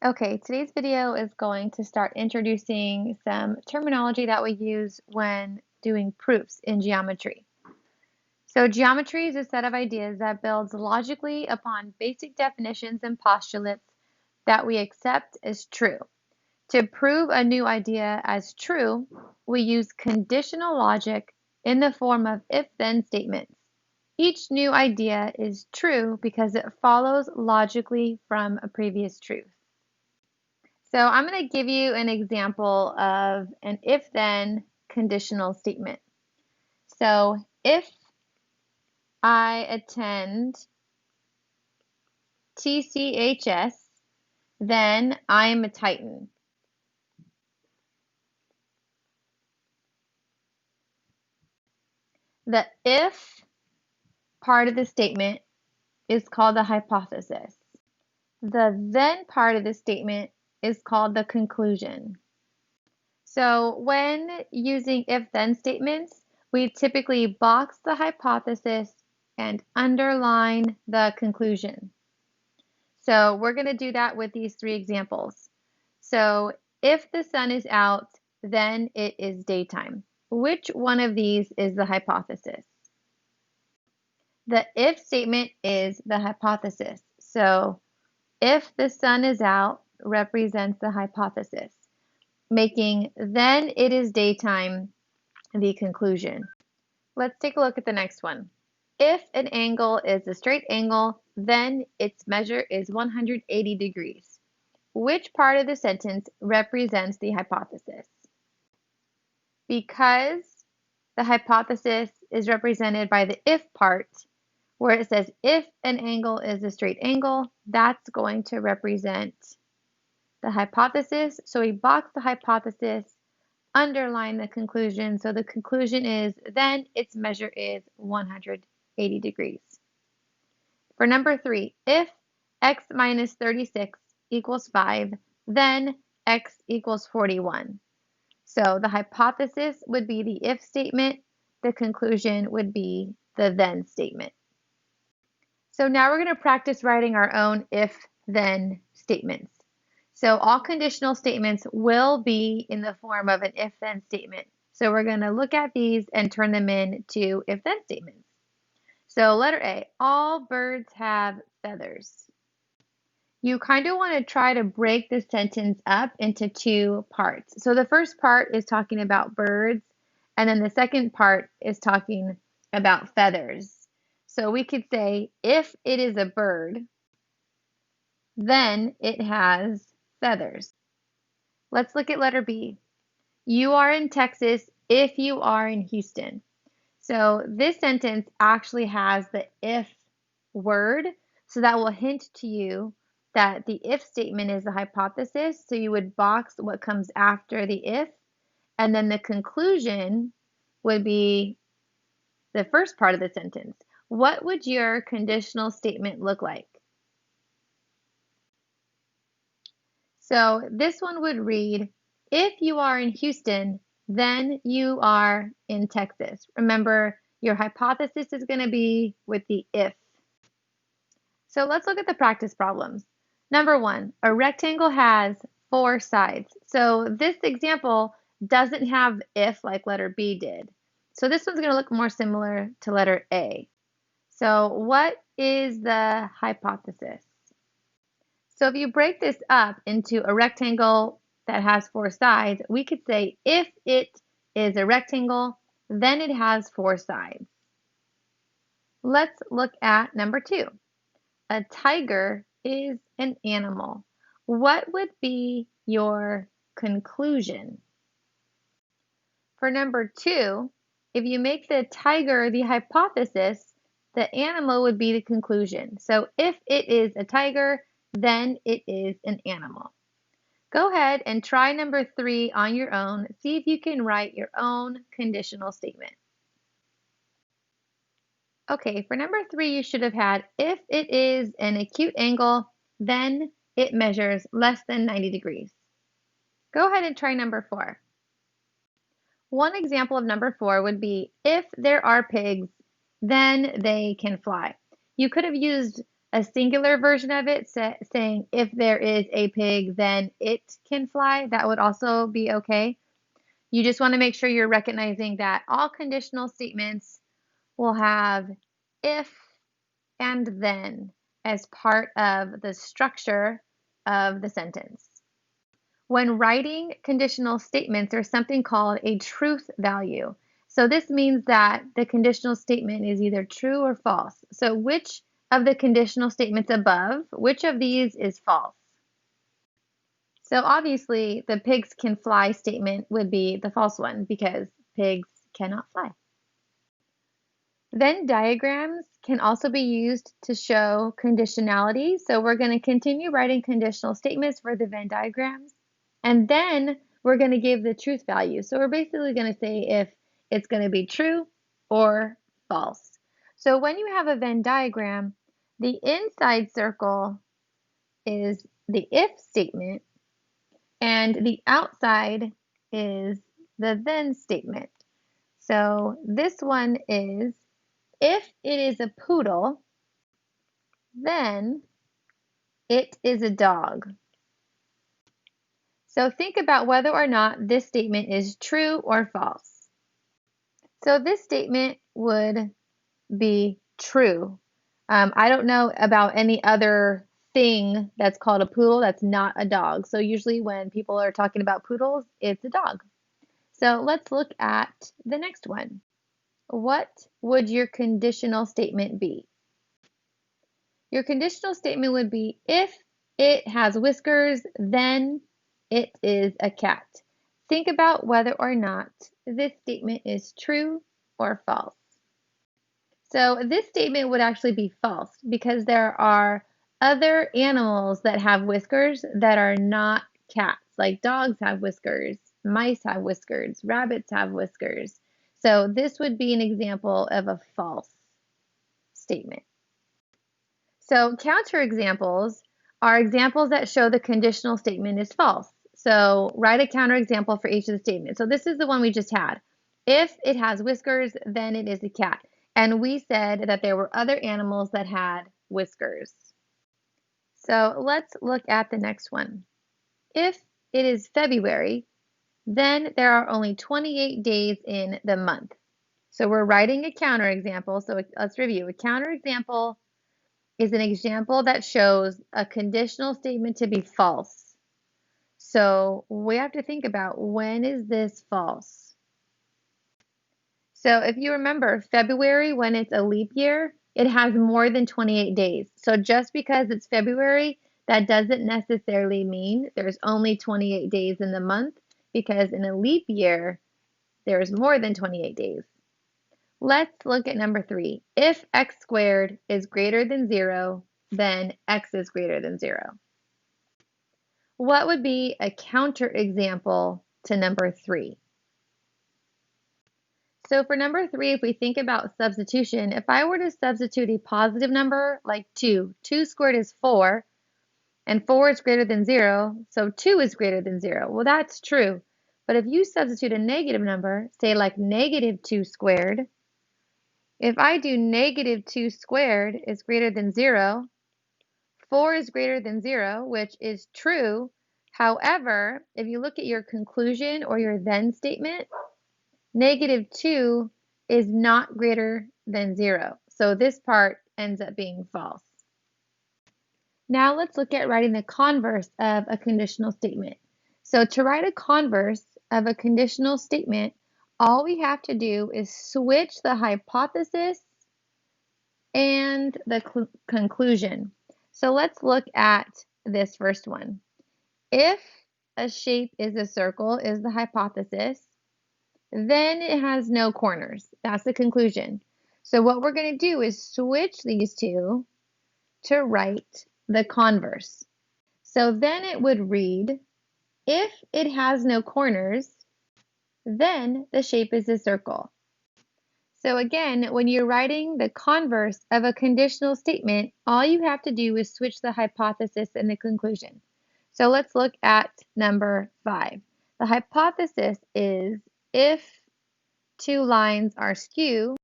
Okay, today's video is going to start introducing some terminology that we use when doing proofs in geometry. So geometry is a set of ideas that builds logically upon basic definitions and postulates that we accept as true. To prove a new idea as true, we use conditional logic in the form of if-then statements. Each new idea is true because it follows logically from a previous truth. So I'm going to give you an example of an if-then conditional statement. So if I attend TCHS, then I'm a Titan. The if part of the statement is called the hypothesis. The then part of the statement is called the conclusion. So when using if-then statements, we typically box the hypothesis and underline the conclusion. So we're going to do that with these three examples. So if the sun is out, then it is daytime. Which one of these is the hypothesis? The if statement is the hypothesis. So if the sun is out represents the hypothesis, making then it is daytime the conclusion. Let's take a look at the next one. If an angle is a straight angle, then its measure is 180 degrees. Which part of the sentence represents the hypothesis? Because the hypothesis is represented by the if part, where it says if an angle is a straight angle, that's going to represent the hypothesis. So we box the hypothesis, underline the conclusion. So the conclusion is then its measure is 180 degrees. For number 3, if x minus 36 equals 5, then x equals 41. So the hypothesis would be the if statement. The conclusion would be the then statement. So now we're going to practice writing our own if-then statements. So all conditional statements will be in the form of an if-then statement. So we're going to look at these and turn them into if-then statements. So letter A, all birds have feathers. You kind of want to try to break the sentence up into two parts. So the first part is talking about birds, and then the second part is talking about feathers. So we could say, if it is a bird, then it has feathers. Let's look at letter B. You are in Texas if you are in Houston. So this sentence actually has the if word, so that will hint to you that the if statement is the hypothesis, so you would box what comes after the if, and then the conclusion would be the first part of the sentence. What would your conditional statement look like? So this one would read, if you are in Houston, then you are in Texas. Remember, your hypothesis is going to be with the if. So let's look at the practice problems. Number 1, a rectangle has 4 sides. So this example doesn't have if like letter B did. So this one's going to look more similar to letter A. So what is the hypothesis? So if you break this up into a rectangle that has 4 sides, we could say if it is a rectangle, then it has 4 sides. Let's look at number 2. A tiger is an animal. What would be your conclusion? For number 2, if you make the tiger the hypothesis, the animal would be the conclusion. So if it is a tiger, then it is an animal. Go ahead and try number 3 on your own. See if you can write your own conditional statement. Okay, for number 3, you should have had, if it is an acute angle, then it measures less than 90 degrees. Go ahead and try number 4. One example of number 4 would be, if there are pigs, then they can fly. You could have used a singular version of it saying if there is a pig, then it can fly, that would also be okay. You just want to make sure you're recognizing that all conditional statements will have if and then as part of the structure of the sentence. When writing conditional statements, there's something called a truth value. So this means that the conditional statement is either true or false. So which of the conditional statements above, which of these is false? So obviously the pigs can fly statement would be the false one because pigs cannot fly. Venn diagrams can also be used to show conditionality. So we're going to continue writing conditional statements for the Venn diagrams. And then we're going to give the truth value. So we're basically going to say if it's going to be true or false. So when you have a Venn diagram, the inside circle is the if statement, and the outside is the then statement. So this one is, if it is a poodle, then it is a dog. So think about whether or not this statement is true or false. So this statement would be true. I don't know about any other thing that's called a poodle that's not a dog. So usually when people are talking about poodles, it's a dog. So let's look at the next one. What would your conditional statement be? Your conditional statement would be if it has whiskers, then it is a cat. Think about whether or not this statement is true or false. So this statement would actually be false because there are other animals that have whiskers that are not cats. Like dogs have whiskers, mice have whiskers, rabbits have whiskers. So this would be an example of a false statement. So counterexamples are examples that show the conditional statement is false. So write a counterexample for each of the statements. So this is the one we just had. If it has whiskers, then it is a cat. And we said that there were other animals that had whiskers. So let's look at the next one. If it is February, then there are only 28 days in the month. So we're writing a counterexample. So let's review. A counterexample is an example that shows a conditional statement to be false. So we have to think about, when is this false? So if you remember, February, when it's a leap year, it has more than 28 days. So just because it's February, that doesn't necessarily mean there's only 28 days in the month, because in a leap year, there's more than 28 days. Let's look at number 3. If x squared is greater than 0, then x is greater than 0. What would be a counterexample to number 3? So for number 3, if we think about substitution, if I were to substitute a positive number like 2 squared is 4, and 4 is greater than 0, so 2 is greater than 0. Well, that's true. But if you substitute a negative number, say like negative 2 squared, if I do negative 2 squared is greater than 0, 4 is greater than 0, which is true. However, if you look at your conclusion or your then statement, negative 2 is not greater than 0. So this part ends up being false. Now let's look at writing the converse of a conditional statement. So to write a converse of a conditional statement, all we have to do is switch the hypothesis and the conclusion. So let's look at this first one. If a shape is a circle is the hypothesis, then it has no corners. That's the conclusion. So what we're going to do is switch these two to write the converse. So then it would read, if it has no corners, then the shape is a circle. So again, when you're writing the converse of a conditional statement, all you have to do is switch the hypothesis and the conclusion. So let's look at number 5. The hypothesis is if two lines are skew,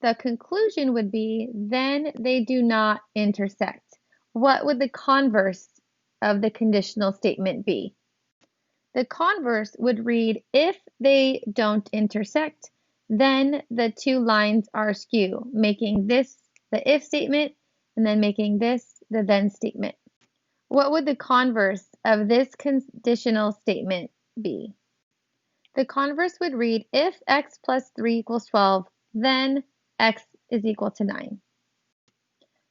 the conclusion would be then they do not intersect. what would the converse of the conditional statement be? The converse would read, if they don't intersect, then the two lines are askew, making this the if statement and then making this the then statement. What would the converse of this conditional statement be? The converse would read, if x plus 3 equals 12, then x is equal to 9.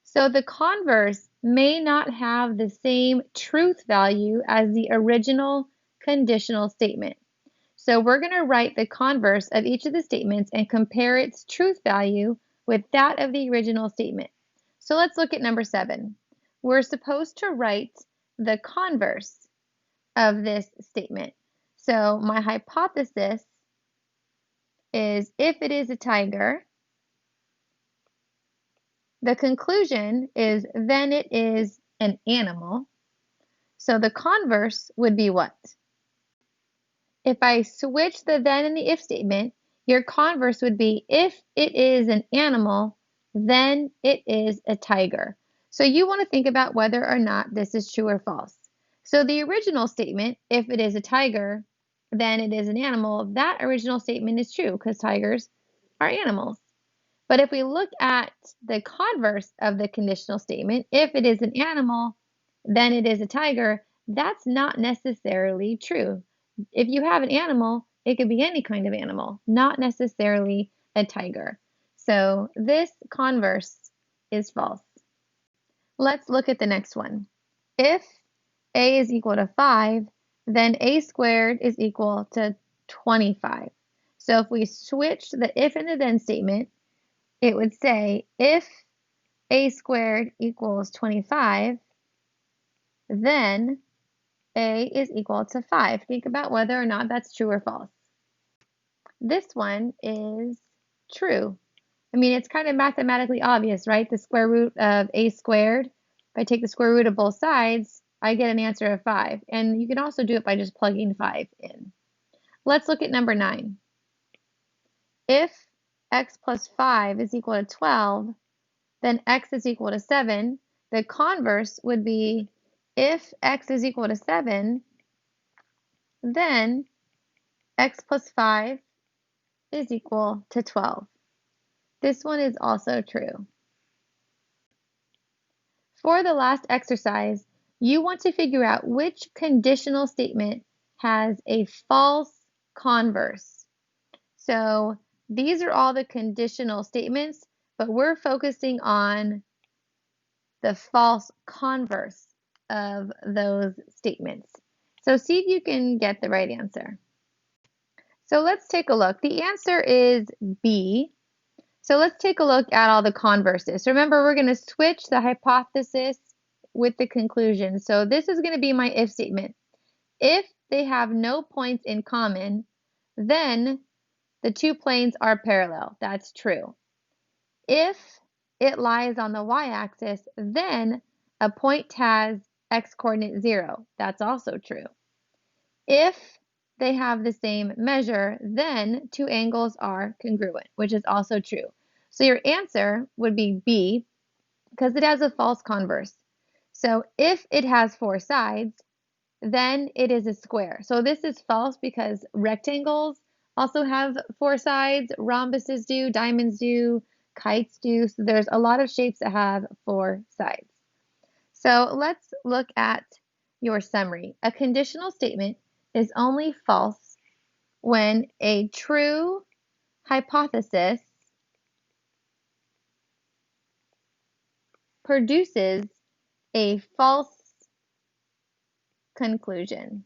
So the converse may not have the same truth value as the original conditional statement. So we're going to write the converse of each of the statements and compare its truth value with that of the original statement. So let's look at number 7. We're supposed to write the converse of this statement. So my hypothesis is, if it is a tiger, the conclusion is, then it is an animal. So the converse would be what? If I switch the then and the if statement, your converse would be, if it is an animal, then it is a tiger. So you want to think about whether or not this is true or false. So the original statement, if it is a tiger, then it is an animal, that original statement is true because tigers are animals. But if we look at the converse of the conditional statement, if it is an animal, then it is a tiger, that's not necessarily true. If you have an animal, it could be any kind of animal, not necessarily a tiger. So this converse is false. Let's look at the next one. If a is equal to 5, then a squared is equal to 25. So if we switch the if and the then statement, it would say, if a squared equals 25, then a is equal to 5. Think about whether or not that's true or false. This one is true. I mean, it's kind of mathematically obvious, right? The square root of a squared, if I take the square root of both sides, I get an answer of 5. And you can also do it by just plugging 5 in. Let's look at number 9. If x plus 5 is equal to 12, then x is equal to 7. The converse would be, if x is equal to 7, then x plus 5 is equal to 12. This one is also true. For the last exercise, you want to figure out which conditional statement has a false converse. So these are all the conditional statements, but we're focusing on the false converse of those statements. So see if you can get the right answer. So let's take a look. The answer is B. So let's take a look at all the converses. Remember, we're going to switch the hypothesis with the conclusion. So this is going to be my if statement. If they have no points in common, then the two planes are parallel. That's true. If it lies on the y-axis, then a point has x-coordinate 0. That's also true. If they have the same measure, then two angles are congruent, which is also true. So your answer would be B, because it has a false converse. So if it has 4 sides, then it is a square. So this is false because rectangles also have 4 sides, rhombuses do, diamonds do, kites do. So there's a lot of shapes that have 4 sides. So let's look at your summary. A conditional statement is only false when a true hypothesis produces a false conclusion.